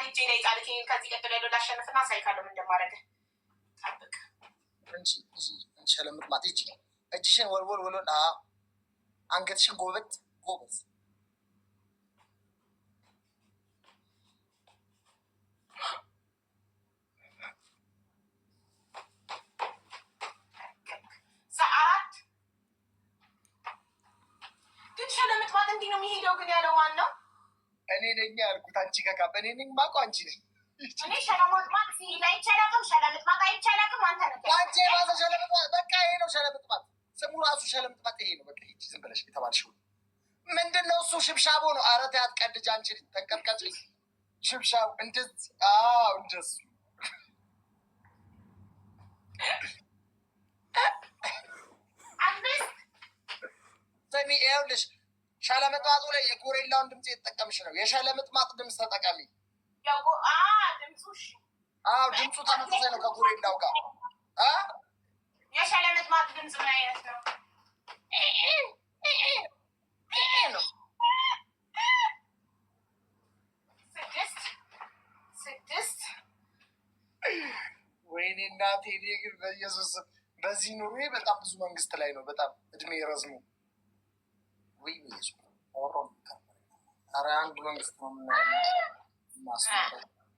እጄ ላይ ጣልክ። ከዚህ ቀጥሎ ያለው ላሸንፍና ሳይካለም እንደማደርግ ጠብቅ እንጂ ሸለምጥማት ይቺ እጅሽን ወልወል ወሎን አንገትሽን ጎበጥ ጎበዝ ሰዓት ግን ሸለምጥማት እንዲህ ነው የሚሄደው። ግን ያለው ማን ነው? እኔ ነኝ ያልኩት። አንቺ ከካበ እኔ ነኝ የማውቀው አንቺ ነኝ። እኔ ሸለምጥማት ሲሄድ አይቻላቅም። ሸለምጥማት አይቻላቅም። አንተ ነህ አንቺ ባዘ ሸለምጥማት። በቃ ይሄ ነው ሸለምጥማት። ስሙ ራሱ ሸለምጥማት ይሄ ነው። በቃ ሂጂ ዝም ብለሽ የተባልሽው ምንድን ነው እሱ? ሽብሻቦ ነው። ኧረ ተይ አትቀልጂ አንቺ ተንቀጥቀጪ። ሽብሻቦ እንደዚህ እንደሱ ሰሚ ይኸውልሽ ሸለምጥማጡ ላይ የጎሬላውን ድምፅ የተጠቀምሽ ነው። የሸለምጥማጥ ድምፅ ተጠቀሚ። ድምፁ ተመሳሳይ ነው ከጎሬላው ጋር። የሸለምጥማጥ ድምፅ ምን አይነት ነው? ነው ስድስት ወይኔ እናቴ ግን በኢየሱስ በዚህ ኑሮ በጣም ብዙ መንግስት ላይ ነው። በጣም እድሜ ረዝሙ ወይ ኢየሱስ ኧረ አንድ መንግስት ነው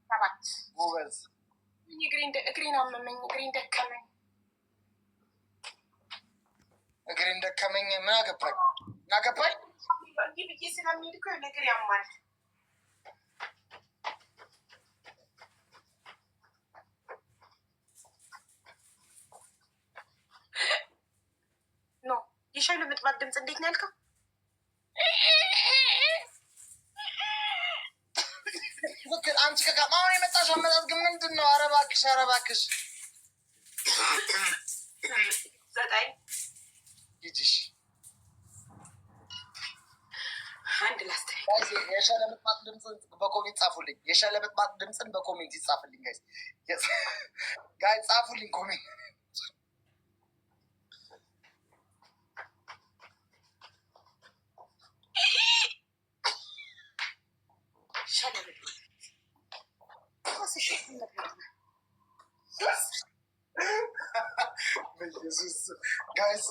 ሰባት ጎበዝ። እግሬን አመመኝ፣ እግሬን ደከመኝ፣ እግሬን ደከመኝ። ምን አገባኝ ምን አገባኝ ብዬ ስለሚሄድ እኮ ነገር ያማል። ኖ የሸለምጥማት ድምፅ እንዴት ነው ያልከው? አንቺ ከካም አሁን የመጣሽ አመጣጥ ግን ምንድን ነው? ኧረ እባክሽ ኧረ እባክሽ ዘጠኝ ሂጂሽ አንድ ላስተ የሸለምጥማጥ ድምፅን በኮሜንት ጻፉልኝ። የሸለምጥማጥ ድምፅን በኮሜንት ይጻፍልኝ ጋይ ጻፉልኝ ኮሜንት። ጋይስ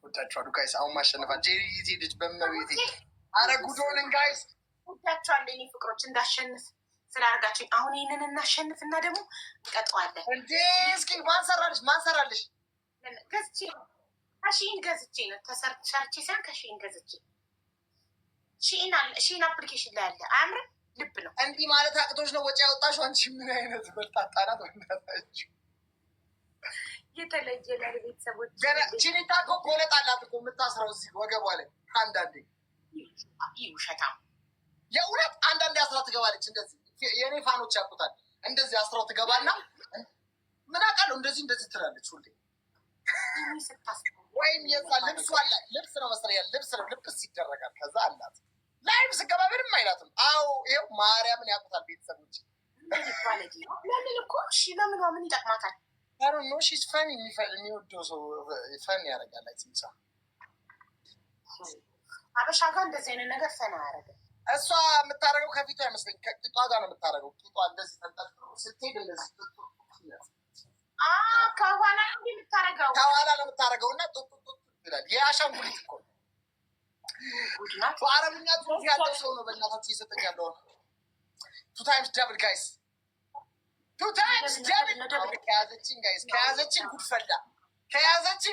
ወዳችኋለሁ ጋይስ። አሁን ማሸነፋት ጄሪ ልጅ በመቤቴ አረ ጉዶንን ጋይስ ወዳችኋለሁ የኔ ፍቅሮች። እንዳሸንፍ ስላደርጋችሁኝ አሁን ይህንን እናሸንፍ እና ደግሞ እንቀጠዋለን እንዴ። እስኪ ማንሰራልሽ ገዝቼ ከሺን ገዝቼ ነው ተሰርቼ ሳይሆን ከሺን ገዝቼ ሺን አፕሊኬሽን ላይ አለ። አያምርም? ልብ ነው እንዲህ ማለት አቅቶች ነው ወጪ ያወጣሽው አንቺ። ምን አይነት በርታጣ ናት ወይናታችሁ። የተለየ ለቤተሰቦች ቺኒታ እኮ ጎለጥ አላት እኮ የምታስረው እዚህ ወገቧ ላይ አንዳንዴ። ውሸታም የእውነት አንዳንዴ አስራ ትገባለች። እንደዚህ የእኔ ፋኖች ያውቁታል። እንደዚህ አስራው ትገባና ምን አውቃለሁ እንደዚህ ትላለች ሁሌ። ወይም የዛ ልብሱ አለ ልብስ ነው መሰለኝ ልብስ ነው ልብስ ይደረጋል። ከዛ አላት ላይም ስገባ ምንም አይላትም። አዎ ይኸው ማርያምን ያውቁታል ቤተሰቦች። ለምን እኮ እሺ ለምን ምን ይጠቅማታል? አሮ ኖ ሺስ ፈን የሚወደው ሰው ፈን ያደርጋል። አይትምሳ አበሻ ጋር እንደዚህ አይነት ነገር ፈን አያደርግም። እሷ የምታደርገው ከፊቷ አይመስለኝ ከቂጧ ጋር ነው የምታደርገው። ቂጧ እንደዚህ ተንጠልጥሎ ስትሄድ እንደዚህ ከኋላ ነው የምታደርገው። ከኋላ ነው የምታደርገው እና ጡጥ ይላል። የአሻንጉሊት እኮ በአረብኛ ጽሑፍ ያለው ሰው ነው። በእናታችሁ እየሰጠኝ ያለው ቱ ታይምስ ደብል ጋይስ፣ ቱ ታይምስ ደብል። ከያዘችን ጋይስ ከያዘችን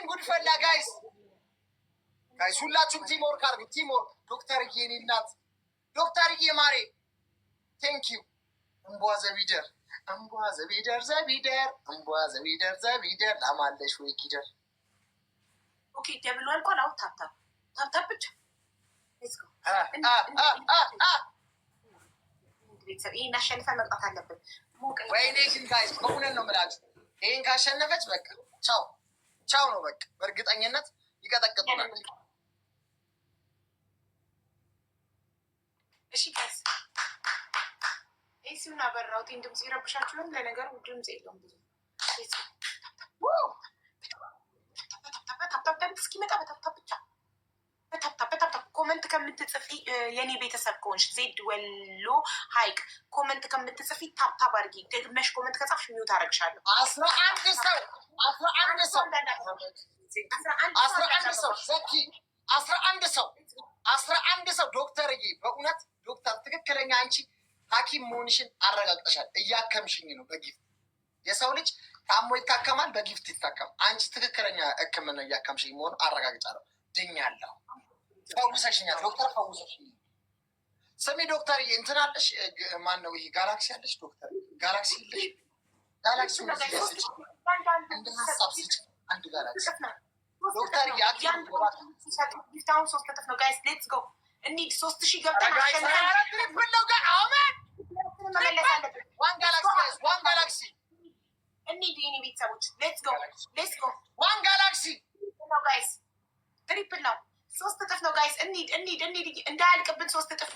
ጉድፈላ ጋይስ ሁላችሁም ቲም ወርክ አድርጉ። ቲም ወርክ ዶክተርዬ፣ የኔ እናት ዶክተርዬ ማሬ ቴንክ ዩ። እምቧ ዘቢደር ላማለሽ ወይ ጊደር። ኦኬ ደብል አልቋል። አሁን ታፕታፕ ብቻ ቤተሰብ ይህን አሸንፈን መውጣት አለብን። ወይኔ ግን ጋይስ በእውነት ነው የምላችሁ ይህን ካሸነፈች በቃ ቻው ነው በቃ። በእርግጠኝነት ይቀጠቅጡናል። እሺ ጋይስ ኤሲውን አበራሁት። ድምፅ ይረብሻችኋል። ለነገሩ ድምፅ የለውም ብዙ። እስኪመጣ በታፕታፕ ብቻ በታፕታፕ ኮመንት ከምትጽፊ የኔ ቤተሰብ ከሆንሽ ዜድ ወሎ ሀይቅ ኮመንት ከምትጽፊ ታብታብ አድርጊ። ደግመሽ ኮመንት ከጻፍሽ ሚዩት አደርግሻለሁ። 11 ሰው ዘኪ 11 ሰው ዶክተርዬ፣ በእውነት ዶክተር ትክክለኛ አንቺ ሐኪም መሆንሽን አረጋግጠሻል። እያከምሽኝ ነው በጊፍት የሰው ልጅ ታሞ ይታከማል፣ በጊፍት ይታከም። አንቺ ትክክለኛ ሕክምና እያከምሽኝ መሆኑ አረጋግጫለሁ። ድኛለሁ። ፈውሰሽኛል ዶክተር፣ ፈውሰሽኛል። ስሚ ዶክተር እንትን አለሽ? ማን ነው ይሄ ጋላክሲ አለሽ? ዶክተር ጋላክሲ የለሽ? ጋላክሲ እንደ ሀሳብ ስጭ። አንድ ጋላክሲ ዶክተር ጊፍታውን 3 እጥፍ ነው ጋይስ። ሌትስ ጎ እንሂድ። 3000 ገብተን ዋን ጋላክሲ እንሂድ የኔ ቤተሰቦች። ሌትስ ጎ ዋን ጋላክሲ ነው ጋይስ። ትሪፕል ነው 3 እጥፍ ነው ጋይስ። እንሂድ እንዳያልቅብን 3 እጥፍ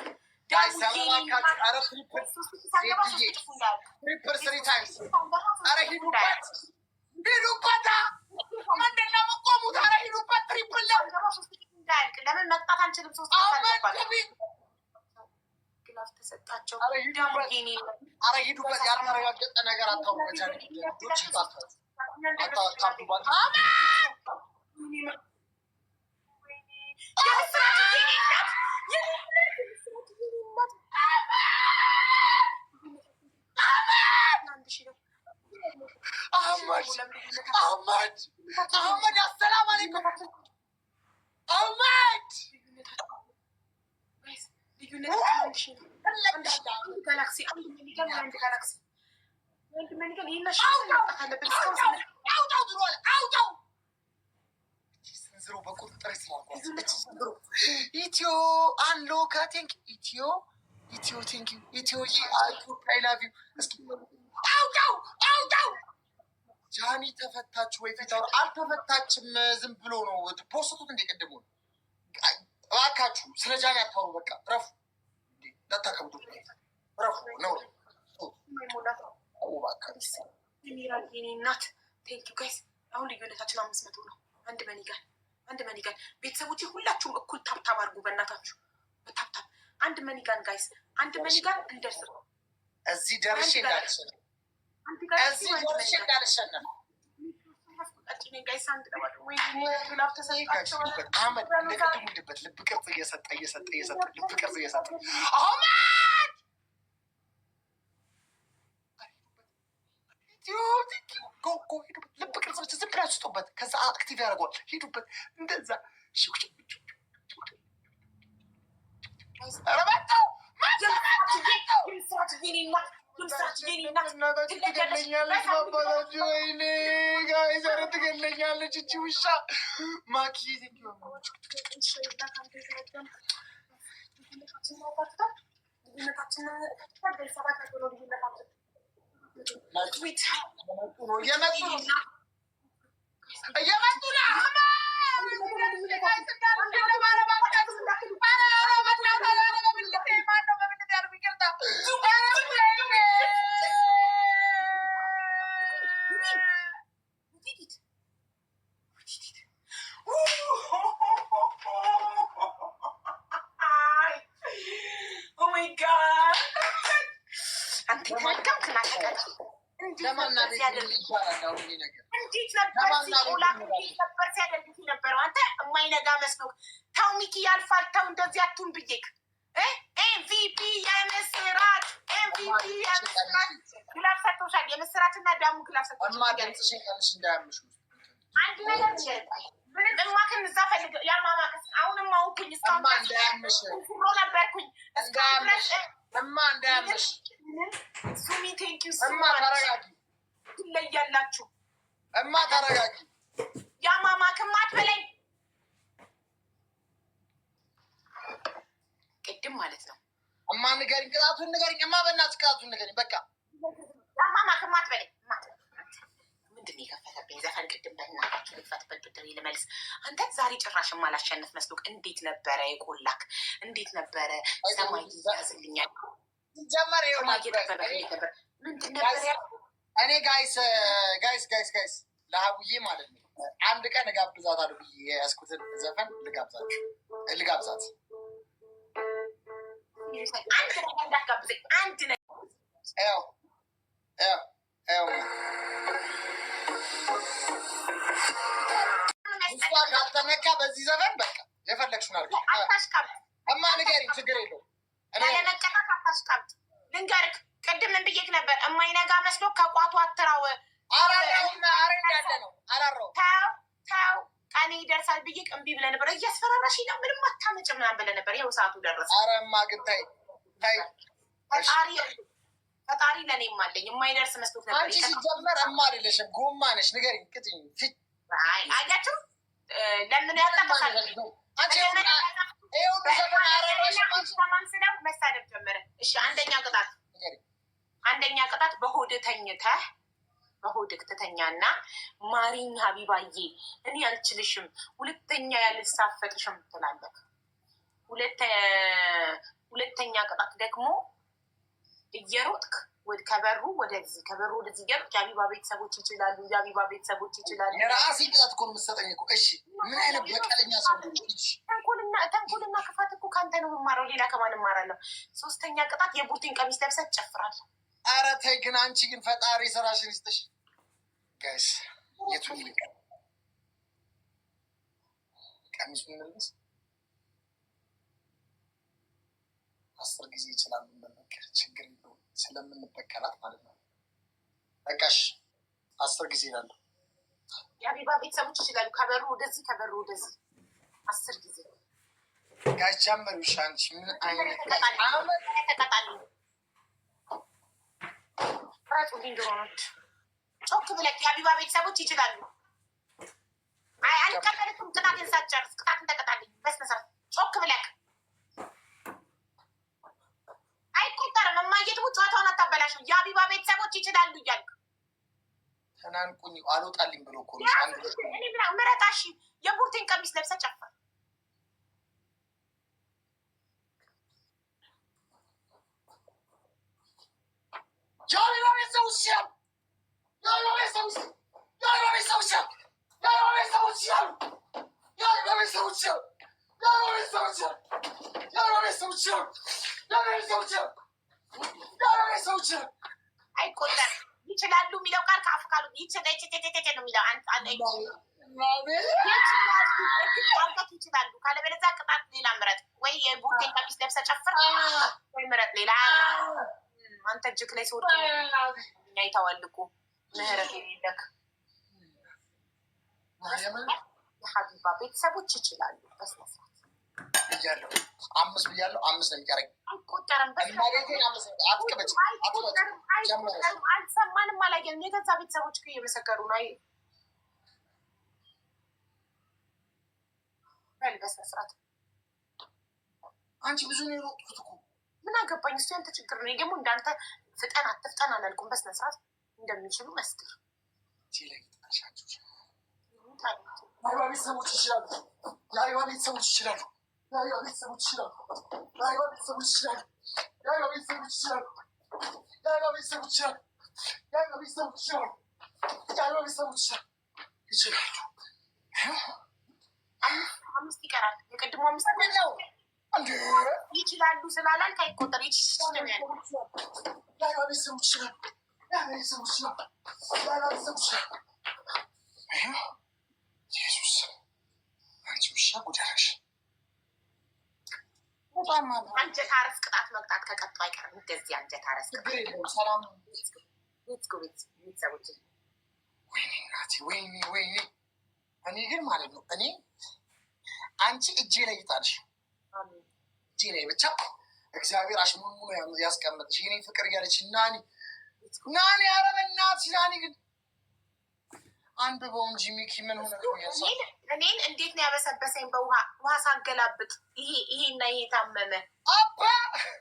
ለምን መቅጣት አንችልም? 3 ግላፍ ተሰጣቸው። አረ ሂዱበት። ያልተረጋገጠ ነገር አህመድ አሰላም አለይኩም። አህመድ ስንዝሮ በቁጥጥር ኢትዮ አንሎካ ቴንክ ኢትዮ ቴንክ ኢትዮ አይ ላቭ ዩ። እስኪ አውጣው ጃኒ ተፈታች ወይ? ፊት አልተፈታችም። ዝም ብሎ ነው ፖስቱት። እንደ ቅድሙ እባካችሁ ስለ ጃኒ አታውሩ። በቃ ረፉ፣ እንዳታከብዱ ረፉ ነው እናት። ቴንክ ዩ ጋይስ። አሁን ልዩነታችን 500 ነው። አንድ መኒጋን ቤተሰቦች ሁላችሁም እኩል ታብታብ አድርጉ በእናታችሁ። በታብታብ አንድ መኒጋን ጋይስ፣ አንድ መኒጋን እንደርስ። እዚህ ደርሼ እንዳልሸነፍ አህመድ እንደቅድሙንድበት ልብ ቅርጽ እየሰጠ ልብ ቅርጽ እየሰጠ ልብ ቅርጽ ብቻ ዝም ብላችሁ ስጡበት። ከዛ አክቲቭ ያደርገዋል። ሂዱበት እንደዛ ትገለኛለች እቺ ውሻ ማኪ። እየመጡ ነው። ነበር ሲያደርግ ነበረው። አንተ የማይነጋ መስሎ ተው ሚኪ ያልፋል። ተው እንደዚህ አቱን ብዬክ ኤምቪፒ የምስራች ግላፍ ሰጥቶሻል። የምስራችና ዳሙ ግላፍ ሰጥቶሻል። አንድ ነገር ምንም እማክን እዛ ፈልገ ያማማክስ አሁንም አውኩኝ እስካሁን ሮ ነበርኩኝ እስካሁን ድረስ እማ እንዳያምሽ ሱሚ ቴንኪው እማ ተረጋጊ። ትለያላችሁ። እማ ተረጋጊ። ያማማክም አትበለኝ። ቅድም ማለት ነው እማ ንገሪኝ፣ ቅጣቱን ንገሪኝ። እማ በእናትሽ ቅጣቱን ንገሪኝ። በቃ ያማማክም አትበለኝ። ምንድን ነው የከፈተብኝ ዘፈን? ቅድም በእናታችሁ ልክፈትበት ብድር ልመልስ። አንተ ዛሬ ጭራሽም አላሸንፍ መስሎክ እንዴት ነበረ የቆላክ? እንዴት ነበረ? ሰማይ ይያዝልኛል ጀመር ምንድን ነበር? እኔ ጋይስ ለሀቡዬ ማለት ነው አንድ ቀን እጋብዛታለሁ ብዬ የያዝኩትን ዘፈን ልጋብዛት አንድ ነገር እንዳትጋብዘኝ። አንድ ነገር እሷ ካልተነካ በዚህ ዘመን በቃ የፈለግሽውን አድርጊ። አታሽቃብጥ እማ ንገሪኝ፣ ችግር የለውም። ለመቀጣት አታሽቃብጥ። ልንገርህ ቅድም ምን ብዬሽ ነበር? እማይነጋ መስሎ ከቋቱ አትራው። አረ እንዳለ ነው አላረው። ተው ቀኔ ይደርሳል ብዬሽ እምቢ ብለህ ነበር። እያስፈራራሽ ነው። ምንም አታመጭም ምናምን ብለህ ነበር። ይኸው ሰዓቱ ደረሰ። አረ እማ ግን ተይ ፈጣሪ ለእኔም አለኝ። የማይደርስ መስሎት ነበር። አንቺ ሲጀመር እማ አይደለሽም ጎማ ነሽ። ንገሪኝ ቅጥኝ አያችሁ ለምን ያጣፋል? መሳደብ ጀመረ። እሺ አንደኛ ቅጣት በሆድህ ትተኛና ማሪኝ ሀቢባዬ እኔ አልችልሽም፣ ሁለተኛ ያልሳፈጥሽም ትላለህ። ሁለተኛ ቅጣት ደግሞ እየሮጥክ ከበሩ ወደዚህ እየሮጥክ የሀቢባ ቤተሰቦች ይችላሉ፣ የሀቢባ ቤተሰቦች ይችላሉ። የራሴ ቅጣት እኮ ነው የምትሰጠኝ እኮ። እሺ ምን አይነት በቀለኛ ሰው ነው? ተንኮልና ክፋት እኮ ከአንተ ነው የምማረው፣ ሌላ ከማን እማራለሁ? ሶስተኛ ቅጣት የቡርቴን ቀሚስ ለብሰህ ትጨፍራለህ። ኧረ ተይ ግን አንቺ ግን ፈጣሪ ስራሽን ይስጥሽ። ጋይስ የቱን ይልቅ ቀሚሱን እንልበስ? 10 ጊዜ ይችላሉ መመከር፣ ችግር የለውም ስለምንበቀላት ማለት ነው። በቃሽ 10 ጊዜ ይላሉ። የሀቢባ ቤተሰቦች ይችላሉ። ከበሩ ወደዚህ 10 ጊዜ ጋይስ ጀመሩ። አንቺ ምን አይነት ተቀጣልኝ ራሱ ሊንድሮኖች ጮክ ብለህ የሀቢባ ቤተሰቦች ይችላሉ። አልቀበልኩም። ቅጣትን ሳትጨርስ ቅጣትን ተቀጣልኝ በስነ ስርዓት ጮክ ብለህ። አይቆጠርም። የማየት ጨዋታውን አታበላሽም። የሀቢባ ቤተሰቦች ይችላሉ እያልክ ተናንቁኝ አልወጣልኝ ብሎ እኮ ምረጣሽ። የቡርቴን ቀሚስ ለብሰህ ጨፍር። አይቆጠርም። ይችላሉ የሚለው ቃል ከአፍ ካሉ ነው የሚለው። ይችላሉ ካለበለዚያ ቅጣት ሌላ ምረጥ። ወይ የቡርቴን ቀሚስ ለብሰህ ጨፍር፣ ወይ ምረጥ ሌላ። አንተ እጅግ ላይ ሲወድቅ እኛ ይተዋልቁ ምህረት የሌለክ የሀቢባ ቤተሰቦች ይችላሉ። በስነስርዓት ብያለሁ። 5 ብያለሁ። 5 ነው የሚቀረኝ። አይቆጠርም። አልሰማንም፣ አላየንም። የገዛ ቤተሰቦች እየመሰከሩ ነው። በል በስነስርዓት። አንቺ ብዙ ነው የሮጥኩት እኮ ምን አገባኝ? እሱ ያንተ ችግር ነው። ደግሞ እንዳንተ ፍጠን አትፍጠን አላልኩም። በስነስርዓት እንደሚችሉ መስክር። የሀቢባ ቤተሰቦች ይችላሉ። የሀቢባ ቤተሰቦች ይችላሉ። የሀቢባ ቤተሰቦች ይችላሉ። የሀቢባ ቤተሰቦች ይችላሉ። የሀቢባ ቤተሰቦች ይችላሉ። የሀቢባ ቤተሰቦች ይችላሉ። የሀቢባ ቤተሰቦች ይችላሉ። የሀቢባ ቤተሰቦች ይችላሉ። 5 ይቀራል። የቅድሞ 5 ነው ይችላሉ ስላላልክ አይቆጠር። የሀቢባ ቤተሰቦች ይችላሉ። የሀቢባ ቤተሰቦች ይችላሉ። የሀቢባ ቤተሰቦች ይችላሉ። ኢየሱስ አንቺ ውሻ ጉዳሽ አንጀት አረስ ቅጣት መቅጣት ከቀጡ አይቀርም። እንደዚህ አንጀት አረስ ሰላም ቤተሰቦች። ወይኔ እናቴ ወይኔ። እኔ ግን ማለት ነው አንቺ እጄ ላይ ይጣልሽ፣ እጄ ላይ ብቻ እግዚአብሔር አሽሙኑ ያስቀመጥሽ የኔ ፍቅር እያለች ናኒ ኧረ በእናትሽ ናኒ ግን አንብበው እንጂ ሚኪ ምን ሆነ? እኔን እንዴት ነው ያበሰበሰኝ? በውሃ ሳገላብጥ ይሄና ይሄ ታመመ።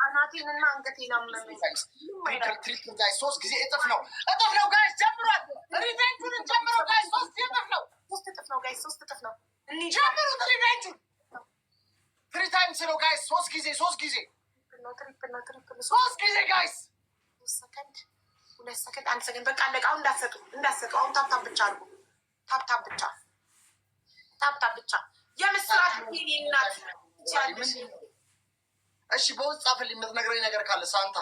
አናቴንና አንገቴን አመመኝ። ትሪፕል ጋይስ 3 ጊዜ እጥፍ ነው ጋይስ ጀምሯል። ሪቬንጁን ጀምሮ ጋይስ 3 እጥፍ ነው። 3 እጥፍ ነው ጋይስ 3 እጥፍ ነው። ጀምሩት ሪቬንጁን 3 ታይምስ ነው ጋይስ 3 ጊዜ 3 ጊዜ ጋይስ 2 ሰከንድ 1 ሰከንድ በቃ አለቀ። አሁን እንዳትሰጡ። አሁን ታብታብ ብቻ አድርጉ። ታብታብ ብቻ የምስራት እናት እሺ በውስጥ ጻፍልኝ የምትነግረኝ ነገር ካለ ሳንታ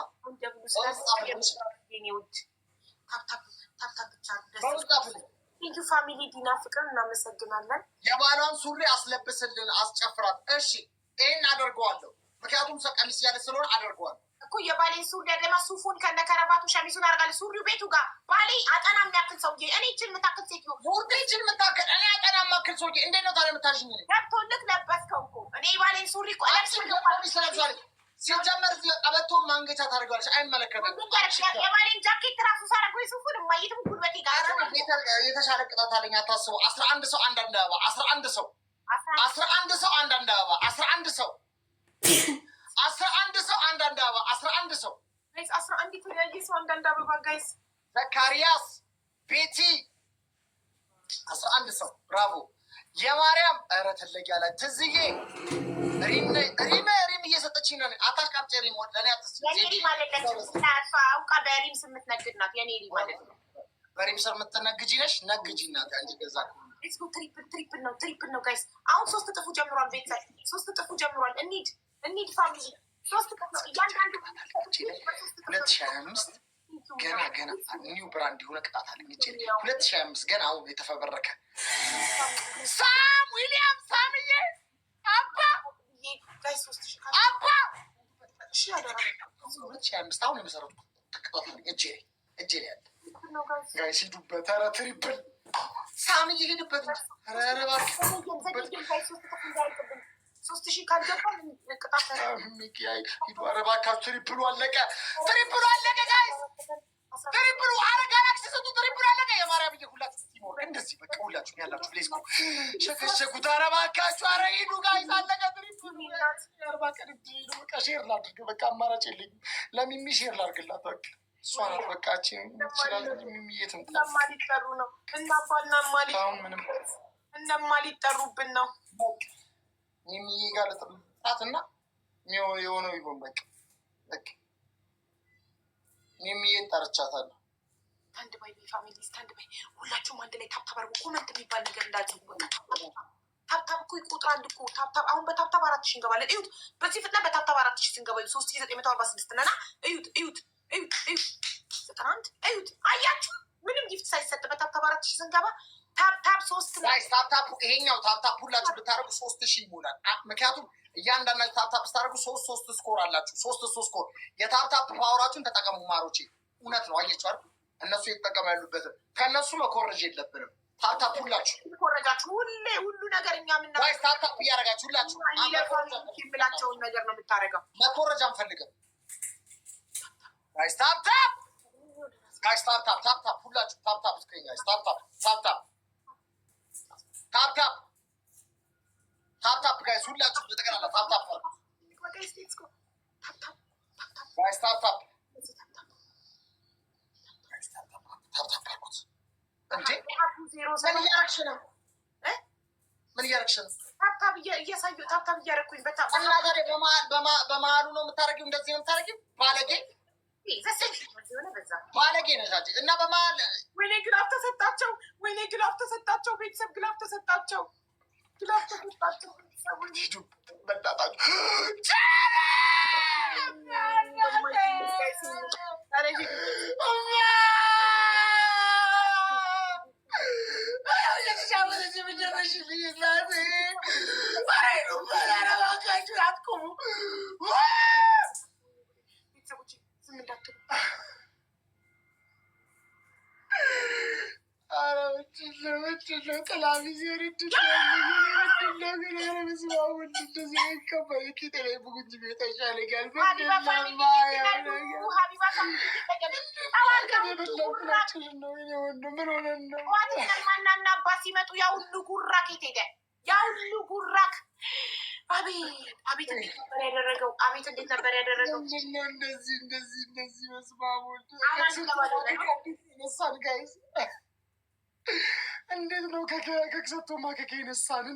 በውስጥ ጻፍልኝ። ቴንኪ ፋሚሊ ዲና ፍቅር እናመሰግናለን። የባሏን ሱሪ አስለብስልን አስጨፍራት። እሺ ይህን አደርገዋለሁ፣ ምክንያቱም ሰው ቀሚስ እያለ ስለሆነ አደርገዋለሁ እኮ የባሌን ሱሪ ያደማ ሱፉን ከነከረባቱ ሸሚሱን አርጋል። ሱሪው ቤቱ ጋር ባሌ አጠና የሚያክል ሰውዬ እኔ ችን የምታክል ሴት ነው ቡርዴ ችን የምታክል እኔ አጠና የማክል ሰውዬ እንዴት ነው ታዲያ የምታሽኝ? ገብቶልክ ለበስከው እኮ እኔ የባሌን ሱሪ ሲጀመር ቀበቶ ማንገቻ ታደርገዋለች። አይመለከትም። የባሌን ጃኬት ራሱ ሳረጎ ሱፉን ማየትም ጉልበቴ ጋር የተሻለ ቅጣት አለኝ አታስቡ። 11 ሰው አንዳንድ አበባ 11 ሰው 11 ሰው አንዳንድ አበባ 11 ሰው 11 ሰው አንዳንድ አበባ 11 ሰው 11 የተለያየ ሰው አንዳንድ አበባ ጋይስ ዘካሪያስ ቤቲ 11 ሰው ብራቮ። የማርያም ኧረ ተለጊ ያለ ትዝዬ ሪም እየሰጠችኝ ነው። አታሽቃብጭ ሪም ለእኔ አውቃ በሪም ስምትነግድ ናት። የኔ ሪም ማለት ነው። በሪም ስር የምትነግጂ ነሽ ነግጂ ናት። አንቺ ገዛ ትሪፕል ነው ጋይስ። አሁን 3 እጥፉ ጀምሯል። ቤተሰብ 3 እጥፉ ጀምሯል። እንሂድ ፋሚሊ 3 እጥፍ ነው እያንዳንዱ 2025 ገና ኒው ብራንድ የሆነ ቅጣት አለኝ። 2025 ገና አሁን የተፈበረከ ሳም ዊሊያም ሳምዬ አባ 2025 አሁን የመሰረቱ ቅጣት አለኝ። እጄ ላይ ያለ ጋይስ ሂዱበት። ኧረ ትሪፕል ሳምዬ ሄድበት እንጂ ኧረ እባክህ 3000 ካልገባ ቅጣት ሂዱ። ኧረ እባካችሁ ትሪፕሉ አለቀ ጋይስ ትሪፕሉ ኧረ ጋላክሲ ስጡ። ትሪፕሉ አለቀ። የማርያም ሁላችሁ ስቲሞር እንደዚህ በቃ ሁላችሁ ያላችሁ ፕሌስ ሸከሸኩት። ኧረ እባካችሁ ኧረ ሂዱ ጋይስ አለቀ ትሪፕሉ። የአርባ ቀን ሄዱ። በቃ ሼር ላድርግ በቃ አማራጭ የለኝም። ለሚሚ ሼር ላድርግላት በቃ እሷ ናት በቃችን ይችላል። ሚሚ የትም እነማ ሊጠሩ ነው እነማ ሊጠሩብን ነው። ሚሚ ጋር ልጥራት እና የሆነው ይሆን በቃ ሚሚዬን ጠርቻታለሁ። ስታንድ ባይ ፋሚሊ ስታንድ ባይ። ሁላችሁም አንድ ላይ ታብታብ አድርጉ። ኮመንት የሚባል ነገር እንዳትሉ። ታብታብ እኮ ቁጥር አንድ እኮ ታብታብ። አሁን በታብታብ 4000 እንገባለን። እዩት በዚህ ፍጥነት በታብታብ 4000 ስንገባ 3946 ነና። እዩት 91 እዩት። አያችሁ ምንም ጊፍት ሳይሰጥ በታብታብ 4000 ስንገባ ታብታብ 3 ጋይስ ታብታብ ይሄኛው ታብታብ ሁላችሁ ብታረጉ 3000 ይሞላል። ምክንያቱም እያንዳንዳችሁ ታብታብ ስታደርጉ 3 ስኮር አላችሁ። 3 ስኮር የታብታብ ፓወራችሁን ተጠቀሙ ማሮቼ። እውነት ነው አየችሁ አይደል? እነሱ የተጠቀሙ ያሉበትን ከእነሱ መኮረጅ የለብንም። ታብታብ ሁላችሁ ኮረጃችሁ ሁሉ ነገር እኛ ምና ጋይስ ታብታብ እያደረጋችሁ ሁላችሁ የምላቸውን ነገር ነው የምታደርገው። መኮረጅ አንፈልግም ጋይስ። ታብታብ ሁላችሁ ታብታብ ስክሪን ጋይስ ታብታብ ጋይስ ሁላችሁ በጠቅላላ ታብታብ ጋይስ ታብታብ እንዴ ምን እያደረግሽ ነው? ታብታብ እያደረኩኝ እና ታዲያ በመሀሉ ነው የምታደርጊው? እንደዚህ ነው የምታደርጊው? ባለጌ ነሽ እና በመሀል ወይኔ ግላፍ ተሰጣቸው። ቤተሰብ ግላፍ ተሰጣቸው። ማናናባ ሲመጡ ያሁሉ ጉራ ኬት ሄደ? ያሁሉ ጉራክ አቤት እንዴት ነበር ያደረገው? እንደዚህ መስማሙል ጋይስ እንዴት ነው ከክሰቶ ማከክ ይነሳን?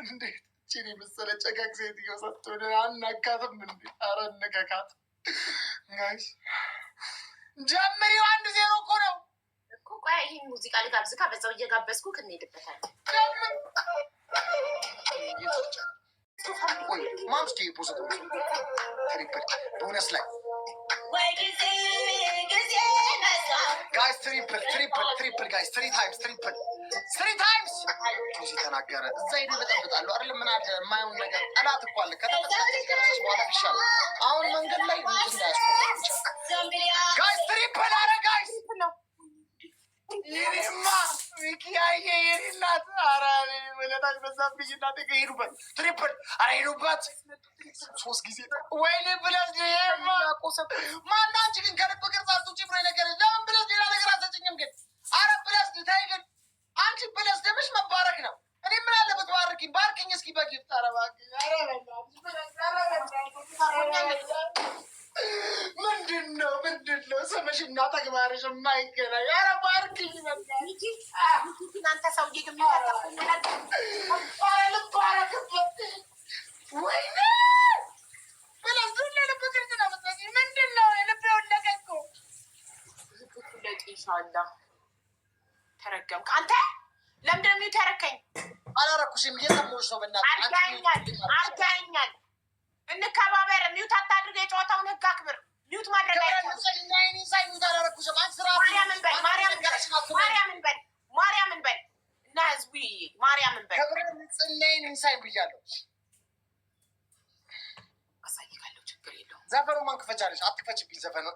እንዴት ቺኒ መሰለ ጨጋግ ሴትዮ ሰጥቶን አናካትም እንዴ? ኧረ እንከካት ጋይስ። ጀምሪው 1-0 እኮ ነው እኮ። ቆይ ይሄን ሙዚቃ ልጋብዝካ፣ በዛው እየጋበዝኩ እንሄድበታለን። ማምስቴ ፖስት ትሪፕል ቦነስ ላይ ጋይስ ትሪፕል ጋይስ 3 ታይምስ ትሪፕል 3 ታይምስ ጆሲ ተናገረ። እዛ ሄዶ ይበጠብጣሉ አይደለም። ምን አለ የማይሆን ነገር ጠላት እኮ አለ። ከተጠቀሰች ከረሰች በኋላ ይሻላል። አሁን መንገድ ላይ ጋይስ ትሪፕል አረ ጋይስ ይሄማ ሚኪያዬ የሌላት አረ ወለታች በዛብኝ እናቴ ከሄዱበት ትሪፕል አረ ሄዱበት 3 ጊዜ ወይኔ ብለስ ይሄማ ማነው አንቺ ግን ከልብ ቅርጽ አትውጪ ብሎ ነገር ለምን ብለስ ሌላ ነገር አሰጭኝም ግን አረ ብለስ ታይ ግን አንቺ ብለስ ደምሽ መባረክ ነው። እኔ ምን አለበት ባርኪኝ እስኪ በጊፍት አረ እባክህ ምንድነው ስምሽና ተግባርሽ የማይገናኝ? ኧረ ባርኪኝ እናንተ ሰውዬ ግን ልባረክበት ወይኔ ብለስ ልብ ቅርጽ ነው የምትመስኝ። ምንድነው ልብ የወለቀ እኮ ለቂሻላ ተረገምክ አንተ። ለምንድን ነው ሚውት ያረከኝ? አላረኩሽም። እየሰማሁሽ ነው። በእናትህ አርጋኛል። እንከባበር። ሚውት አታድርግ። የጨዋታውን ህግ አክብር። ሚውት ማድረግ ማርያምን በል እና ህዝቡ ማርያምን በል ክብረ ንጽህናዬን እንሳይ ብያለሁ። አሳይካለሁ። ችግር የለውም። ዘፈኑ ማን ክፈቻለሽ? አትክፈችብኝ ዘፈኑ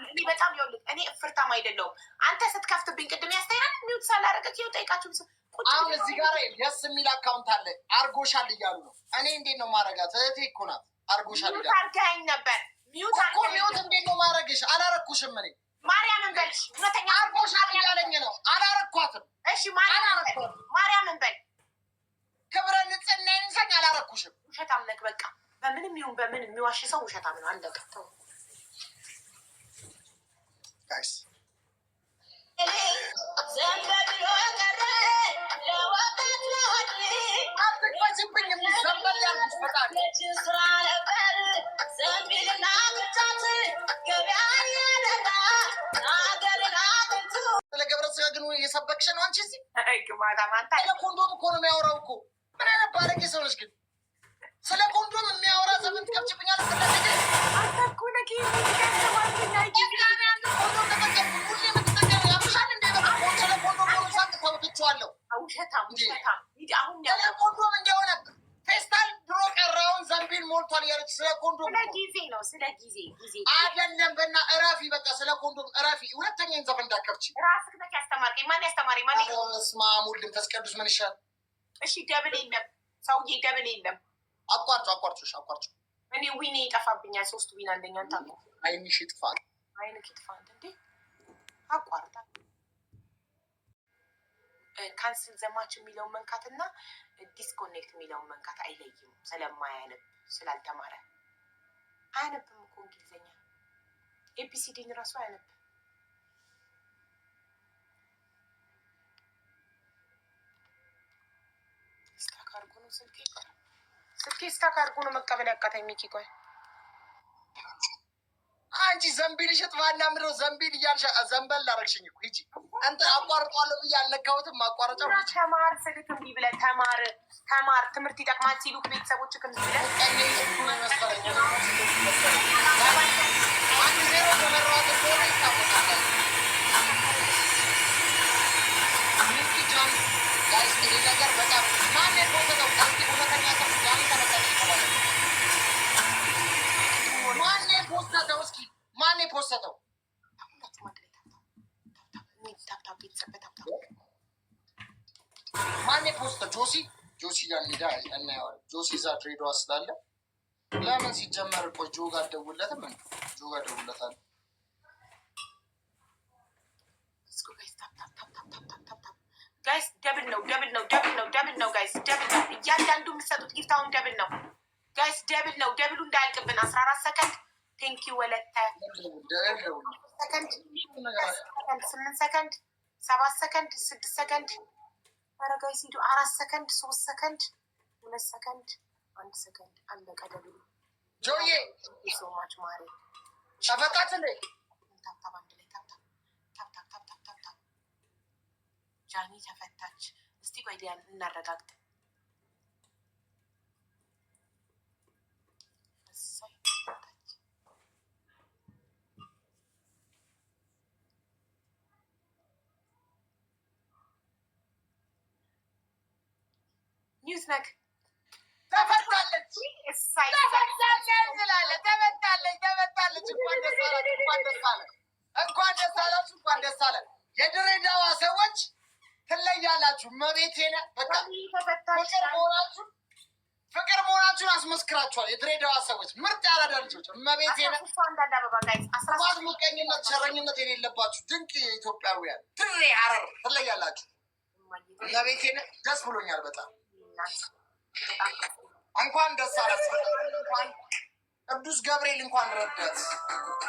እኔ በጣም ይኸውልህ፣ እኔ እፍርታም አይደለሁም። አንተ ስትከፍትብኝ ቅድም ያስተይራል ሚውት ሳላረገት ይኸው ጠይቃችሁ። አሁን እዚህ ጋር የስ የሚል አካውንት አለ። አርጎሻል እያሉ ነው። እኔ እንዴት ነው ማረጋት? እህቴ እኮ ናት። አርጎሻል ሚውት አርጋኝ ነበር። ሚውት እንዴት ነው ማረግሽ? አላረኩሽም። እኔ ማርያምን በልሽ። እውነተኛ አርጎሻል እያለኝ ነው። አላረኳትም። እሺ ማርያምን በል። ክብረ ንጽህናዬን እንሳኝ። አላረኩሽም። ውሸታም ነህ። በቃ በምንም ይሁን በምን የሚዋሽ ሰው ውሸታም ነው። አለቀ። ተው ጋይስ አትክፈችብኝ። የሚዘንበል ያልኩሽ ፈጣሪ ስለ ገብረ ስጋ ግን እየሰበክሽ ነው አንቺ። እዚህ ስለ ኮንዶም እኮ ነው የሚያወራው እኮ። ምን አይነት ባለጌ ሰው ነሽ ግን? ስለ ኮንዶም የሚያወራ ዘመን ትከፍችብኛል። ኮንዶም እንደሆነ ፌስታል ድሮ ቀራውን ዘንቢል ሞልቷል እያለች ስለ ኮንዶም ጊዜ ነው። ስለ ጊዜ አይደለም። በና እረፊ፣ በቃ ስለ ኮንዶም እረፊ። ሁለተኛ ዘፈን እንዳከፍች ራስህ ነህ ያስተማርከኝ። ማን ያስተማሪ? ማን ስማሙል ልምተስ ቅዱስ ምን ይሻል? እሺ ደብል የለም ሰውዬ፣ ደብል የለም። አቋርጮ እኔ ዊኔ ይጠፋብኛል። 3 ዊን አንደኛውን ታውቁ። አይንሽ ይጥፋል። አይንክ ይጥፋል እንዴ? አቋርጣ ካንስል ዘማች የሚለውን መንካት እና ዲስኮኔክት የሚለውን መንካት አይለይም። ስለማያነብ ስላልተማረ አያነብም እኮ እንግሊዝኛ ኤቢሲዲን ራሱ አያነብ። ስታክ አድርጎ ነው ስልኬ ስታክ አድርጎ ነው መቀበል ያቃተኝ። ሚኪ ቆይ አንቺ ዘንቢል ሽጥፋና ምድሮ ዘንቢል እያልሽ ዘንበል ላረግሽኝ እኮ ሂጂ። አንተ አቋርጧለሁ ብዬ አልነካሁትም። ማቋረጫ ተማር ስልክ እምቢ ብለህ ተማር ትምህርት ይጠቅማል ሲሉ ቤተሰቦች እምቢ ብለህ አንድ ዜሮ ተመራዋት እንደሆነ ይታወቃል። ሚኪጃን ጋይስ ይህ ነገር በጣም ማን የፖሰተው ሁለተኛ ማን የፖሰተው? ማን የፖስተው? ጆሲ ጋር ሄዳ እናየዋለን። ጆሲ እዛ ድሬዳዋ ስላለ ለምን ሲጀመር ቆይ ጆ ጋር ደውለትም ጆ ጋር ደውለታል። ጋይስ ደብል ነው ጋይስ ደብል ነው። እያንዳንዱ የምትሰጡት ጊፍታውን ደብል ነው ጋይስ ደብል ነው። ደብሉ እንዳያልቅብን 14 ሰከንድ ቴንኪ ወለተ 8 ሰከንድ 7 ሰከንድ 6 ሰከንድ አረጋይ ሲዱ 4 ሰከንድ 3 ሰከንድ 2 ሰከንድ 1 ሰከንድ አለቀ። ደብሉ ጆዬ ሶማች ማሪ ሸፈቃት እንዴ ታፕታፕ አንድ ላይ ታፕታፕ ጃኒ ተፈታች። እስቲ ቆይ ዲያን እናረጋግጥ። ኒውስ ነክ ተፈታለች ተመታለች። እንኳን ደስ አላችሁ። የድሬዳዋ ሰዎች ትለያላችሁ። መቤቴን በቃ ፍቅር መሆናችሁን አስመስክራችኋል። የድሬዳዋ ሰዎች ምርጥ ያራዳ ልጆች መቤቴን ክፋት፣ ምቀኝነት፣ ሸረኝነት የሌለባችሁ ድንቅ የኢትዮጵያውያን ድሬ ሀረር ትለያላችሁ። መቤቴን ደስ ብሎኛል በጣም እንኳን ደስ አላችሁ። ቅዱስ ገብርኤል እንኳን ረዳት።